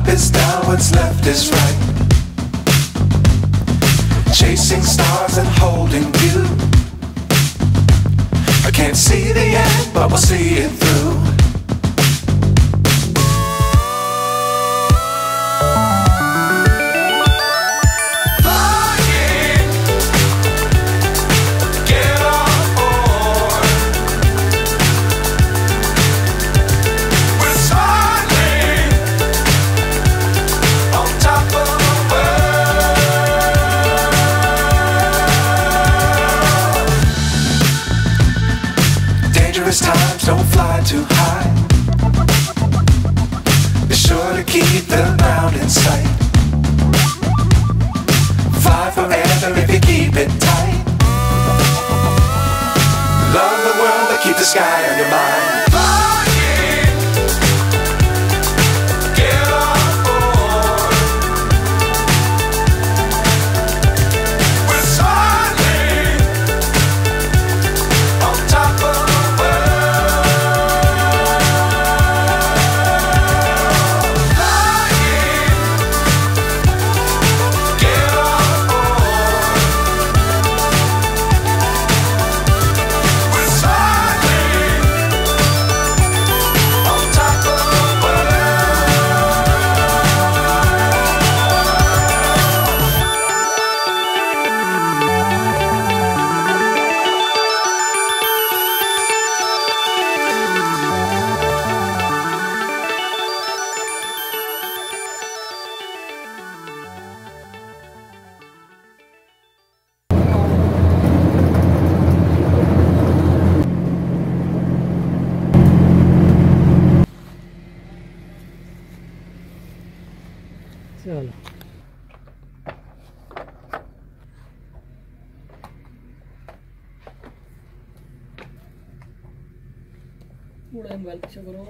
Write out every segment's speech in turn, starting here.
is down, what's left is right. Chasing stars and holding you. I can't see the end, but we'll see it through. Times don't fly too high. Be sure to keep the ground in sight. Fly forever if you keep it tight. Love the world but keep the sky on your mind. चलो पूरा mobile पीछे करो।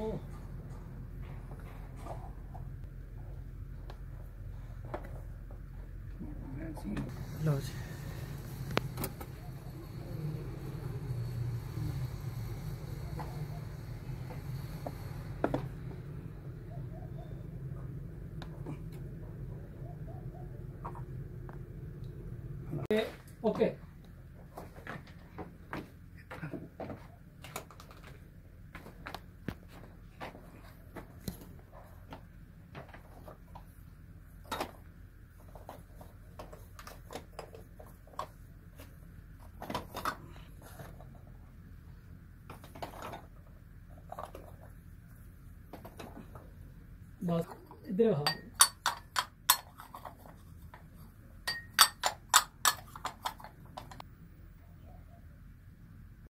लो जी okay बस इधर हाँ